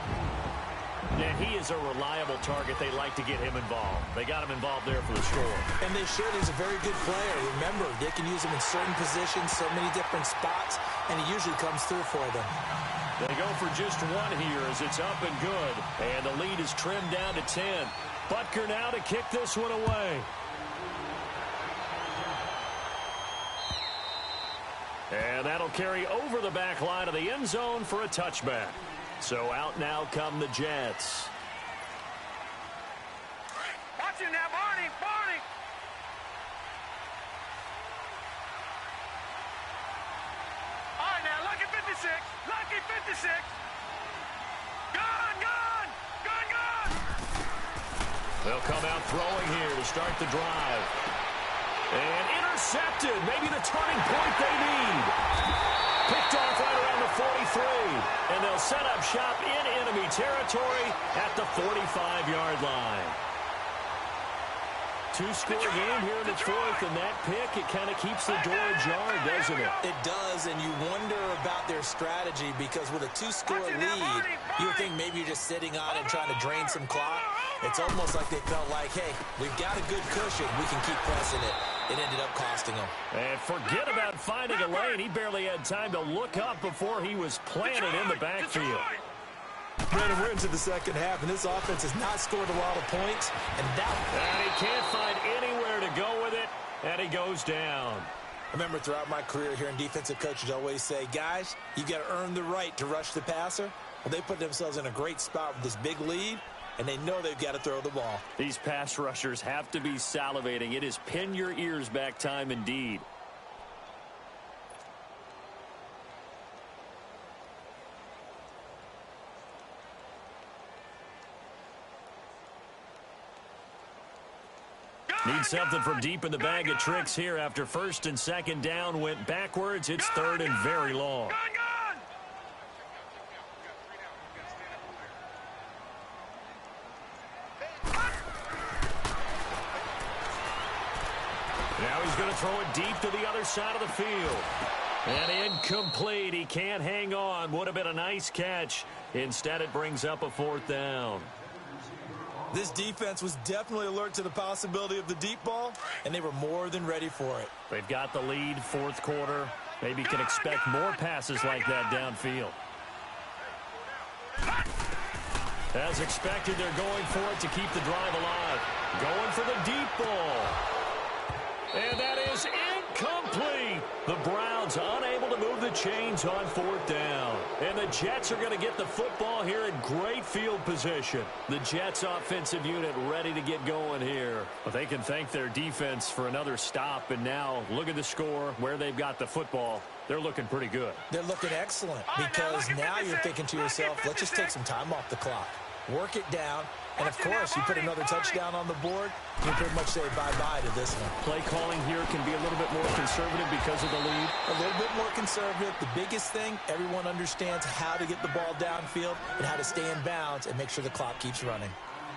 And he is a reliable target. They like to get him involved. They got him involved there for the score.
And they should. He's a very good player. Remember, they can use him in certain positions, so many different spots, and he usually comes through for them.
They go for just one here as it's up and good. And the lead is trimmed down to 10. Butker now to kick this one away. And that'll carry over the back line of the end zone for a touchback. So out now come the Jets.
Watch him now, Barney. All right, now, lucky 56. Gun.
They'll come out throwing here to start the drive. And intercepted. Maybe the turning point they need. Picked off right around the 43. And they'll set up shop in enemy territory at the 45-yard line. Two-score game here in the fourth, and that pick, it kind of keeps the door ajar, doesn't it?
It does, and you wonder about their strategy because with a two-score lead, you would think maybe you're just sitting on it and trying to drain some clock. It's almost like they felt like, hey, we've got a good cushion. We can keep pressing it. It ended up costing them.
And forget about finding a lane. He barely had time to look up before he was planted in the backfield.
Brandon, we're into the second half, and this offense has not scored a lot of points. And
he can't find anywhere to go with it, and he goes down.
I remember throughout my career hearing defensive coaches always say, guys, you got to earn the right to rush the passer. Well, they put themselves in a great spot with this big lead, and they know they've got to throw the ball.
These pass rushers have to be salivating. It is pin your ears back time indeed. Need something from deep in the bag of tricks here after first and second down went backwards. It's third and very long. Now he's going to throw it deep to the other side of the field. And incomplete. He can't hang on. Would have been a nice catch. Instead, it brings up a fourth down.
This defense was definitely alert to the possibility of the deep ball, and they were more than ready for it.
They've got the lead fourth quarter. Maybe can expect more passes like that downfield. As expected, they're going for it to keep the drive alive. Going for the deep ball. And that is incomplete. The Browns unable to move the chains on fourth down. And the Jets are going to get the football here in great field position. The Jets offensive unit ready to get going here. Well, they can thank their defense for another stop. And now look at the score, where they've got the football. They're looking pretty good.
They're looking excellent because now you're thinking to yourself, let's just take some time off the clock. Work it down. And, of course, you put another touchdown on the board, you pretty much say bye-bye to this one.
Play calling here can be a little bit more conservative because of the lead.
A little bit more conservative. The biggest thing, everyone understands how to get the ball downfield and how to stay in bounds and make sure the clock keeps running.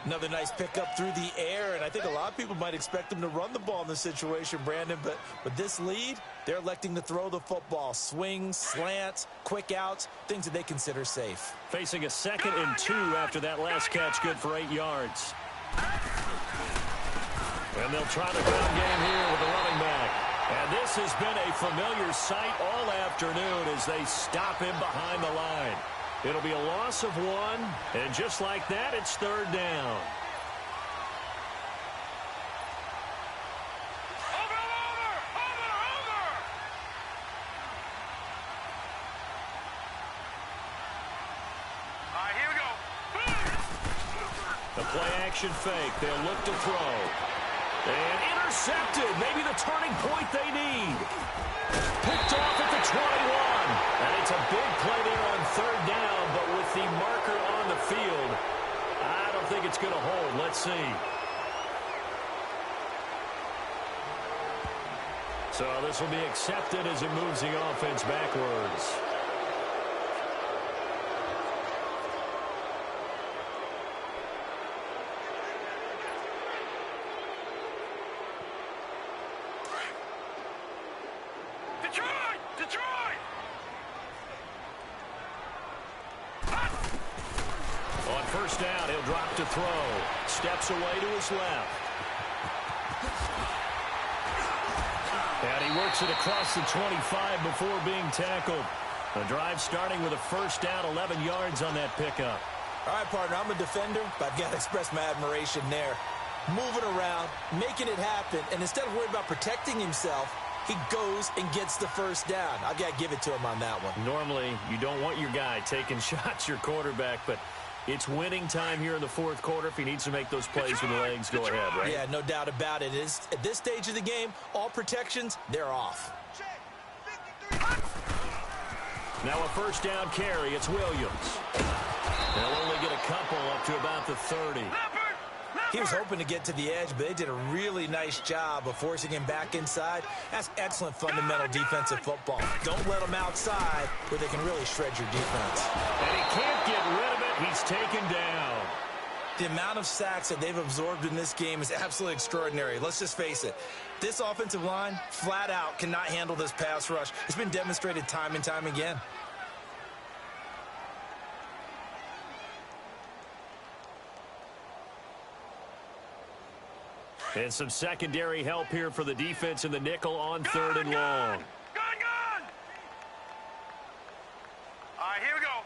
Another nice pickup through the air, and I think a lot of people might expect them to run the ball in this situation, Brandon, but with this lead, they're electing to throw the football. Swings, slants, quick outs, things that they consider safe.
Facing a 2nd and 2 after that last catch, good for 8 yards. And they'll try the ground game here with the running back. And this has been a familiar sight all afternoon as they stop him behind the line. It'll be a loss of 1, and just like that, it's 3rd down.
Over! All right, here we go.
The play-action fake. They'll look to throw. And intercepted. Maybe the turning point they need. Picked off at the 21. And it's a big play there on 3rd down, but with the marker on the field, I don't think it's going to hold. Let's see. So this will be accepted as it moves the offense backwards.
Detroit!
On 1st down, he'll drop to throw. Steps away to his left. And he works it across the 25 before being tackled. The drive starting with a 1st down, 11 yards on that pickup.
All right, partner, I'm a defender, but I've got to express my admiration there. Moving around, making it happen, and instead of worried about protecting himself, he goes and gets the 1st down. I've got to give it to him on that one.
Normally, you don't want your guy taking shots, your quarterback, but it's winning time here in the 4th quarter. If he needs to make those plays with the legs, go ahead, right?
Yeah, no doubt about it. At this stage of the game, all protections, they're off.
Now a 1st down carry. It's Williams. They'll only get a couple up to about the 30.
He was hoping to get to the edge, but they did a really nice job of forcing him back inside. That's excellent fundamental defensive football. Don't let him outside where they can really shred your defense.
And he can't get rid of it. He's taken down.
The amount of sacks that they've absorbed in this game is absolutely extraordinary. Let's just face it. This offensive line, flat out, cannot handle this pass rush. It's been demonstrated time and time again.
And some secondary help here for the defense in the nickel on 3rd and long.
Gone! All right, here we go.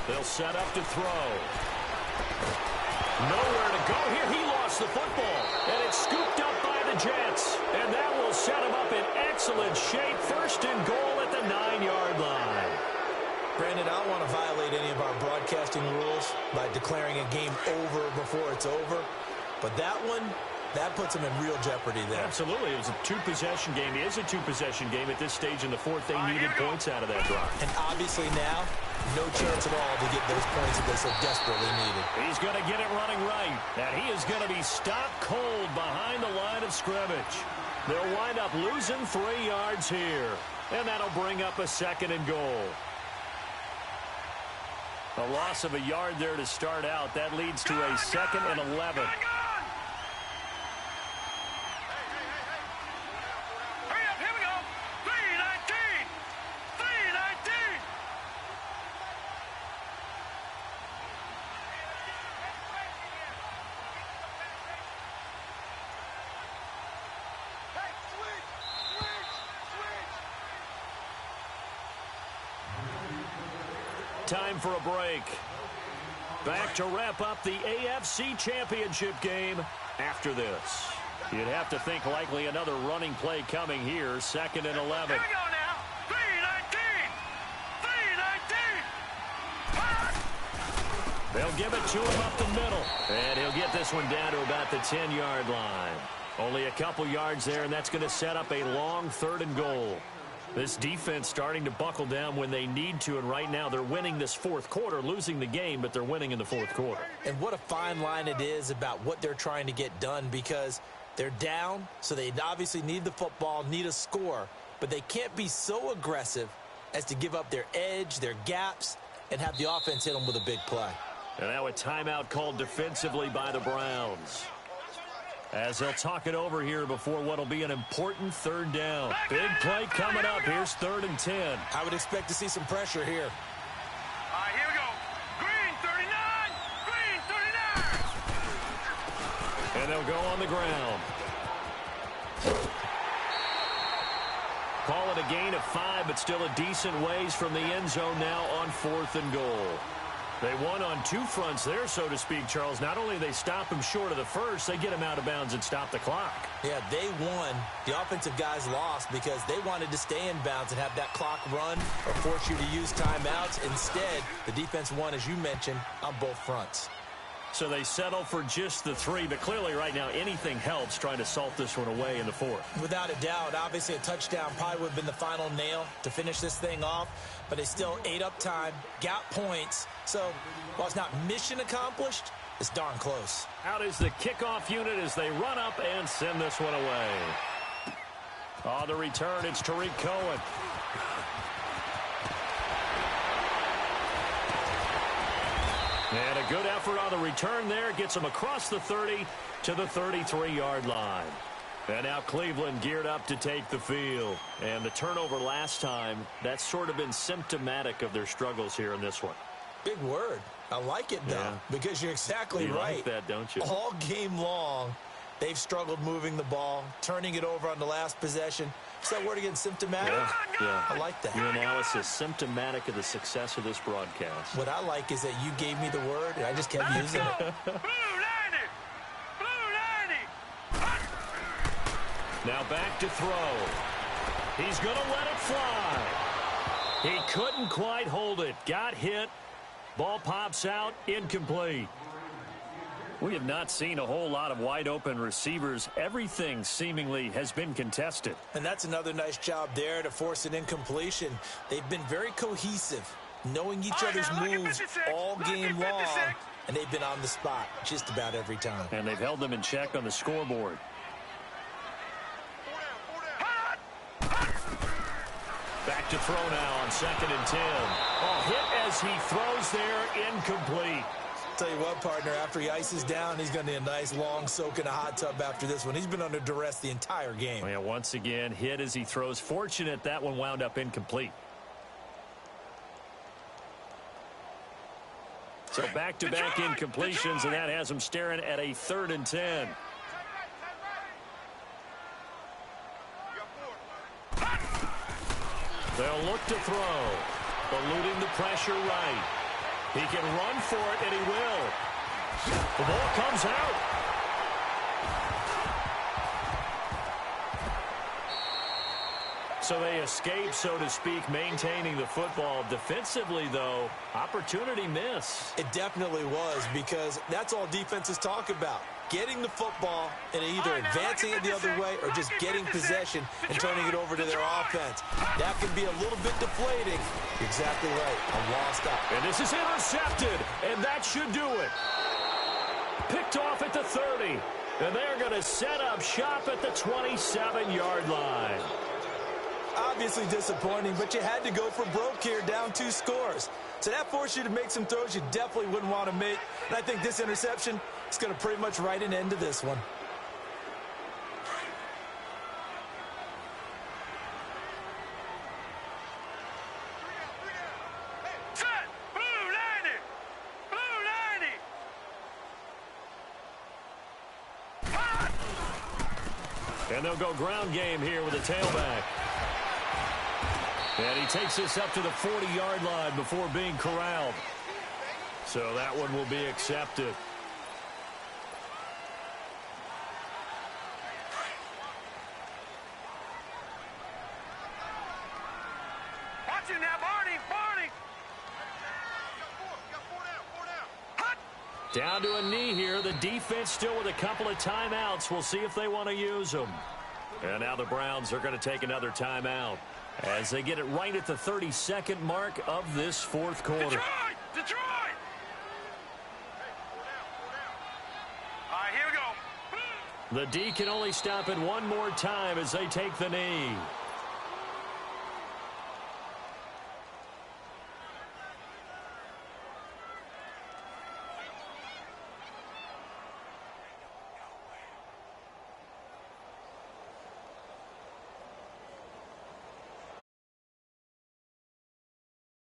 They'll set up to throw. Nowhere to go here. He lost the football. And it's scooped up by the Jets. And that will set him up in excellent shape. 1st and goal at the 9-yard line.
Brandon, I don't want to violate any of our broadcasting rules by declaring a game over before it's over. But that one, that puts them in real jeopardy there.
Absolutely. It was a 2-possession game. It is a 2-possession game at this stage in the 4th. They needed points out of that drive.
And obviously now, no chance at all to get those points that they so desperately needed.
He's going to get it running right. And he is going to be stopped cold behind the line of scrimmage. They'll wind up losing 3 yards here. And that'll bring up a 2nd and goal. A loss of a yard there to start out. That leads to a 2nd and 11. Time for a break. Back to wrap up the AFC Championship game after this. You'd have to think likely another running play coming here, 2nd and 11.
Here we go now. 3-19. 3-19.
They'll give it to him up the middle. And he'll get this one down to about the 10-yard line. Only a couple yards there, and that's going to set up a long 3rd and goal. This defense starting to buckle down when they need to, and right now they're winning this 4th quarter, losing the game, but they're winning in the 4th quarter.
And what a fine line it is about what they're trying to get done, because they're down, so they obviously need the football, need a score, but they can't be so aggressive as to give up their edge, their gaps, and have the offense hit them with a big play.
And now a timeout called defensively by the Browns, as they'll talk it over here before what will be an important 3rd down. Big play coming up. Here's 3rd and 10.
I would expect to see some pressure here.
All right, here we go. Green 39. Green 39.
And they'll go on the ground. Call it a gain of 5, but still a decent ways from the end zone now on 4th and goal. They won on 2 fronts there, so to speak, Charles. Not only they stop him short of the first, they get him out of bounds and stop the clock.
Yeah, they won. The offensive guys lost because they wanted to stay in bounds and have that clock run or force you to use timeouts. Instead, the defense won, as you mentioned, on both fronts.
So they settle for just the 3, but clearly right now anything helps trying to salt this one away in the 4th.
Without a doubt, obviously a touchdown probably would have been the final nail to finish this thing off, but they still ate up time, got points. So while it's not mission accomplished, it's darn close.
Out is the kickoff unit as they run up and send this one away. On the return, it's Tariq Cohen. And a good effort on the return there. Gets him across the 30 to the 33-yard line. And now Cleveland geared up to take the field. And the turnover last time, that's sort of been symptomatic of their struggles here in this one.
Big word. I like it, though, because you're exactly
you
right.
Like that, don't you?
All game long, they've struggled moving the ball, turning it over on the last possession. Is that word again, symptomatic?
Yeah.
I like that.
Your analysis, symptomatic of the success of this broadcast.
What I like is that you gave me the word, and I just kept using it.
Blue 90. Blue 90.
Now back to throw. He's going to let it fly. He couldn't quite hold it. Got hit. Ball pops out. Incomplete. We have not seen a whole lot of wide-open receivers. Everything seemingly has been contested.
And that's another nice job there to force an incompletion. They've been very cohesive, knowing each other's moves all game long, and they've been on the spot just about every time.
And they've held them in check on the scoreboard. Back to throw now on 2nd and 10. Oh, hit as he throws there, incomplete.
Tell you what, partner, after he ices down, he's going to need a nice long soak in a hot tub after this one. He's been under duress the entire game.
Oh, yeah, once again, hit as he throws. Fortunate that one wound up incomplete. So back-to-back incompletions, and that has him staring at a 3rd and 10. They'll look to throw, eluding the pressure right. He can run for it, and he will. The ball comes out. So they escape, so to speak, maintaining the football. Defensively, though, opportunity miss.
It definitely was, because that's all defenses talk about. Getting the football and either advancing it the other way or just getting possession and turning it over to their offense. That can be a little bit deflating. You're exactly right. A lost out.
And this is intercepted, and that should do it. Picked off at the 30, and they're going to set up shop at the 27-yard line.
Obviously disappointing, but you had to go for broke here, down 2 scores. So that forced you to make some throws you definitely wouldn't want to make. And I think this interception is going to pretty much write an end to this one.
Set. Blue 90. Blue 90.
And they'll go ground game here with a tailback. And he takes this up to the 40-yard line before being corralled. So that one will be accepted.
Watch him now, Barney.
Down to a knee here. The defense still with a couple of timeouts. We'll see if they want to use them. And now the Browns are going to take another timeout as they get it right at the 32nd mark of this fourth quarter.
Detroit! All right, here we go.
The D can only stop it one more time as they take the knee.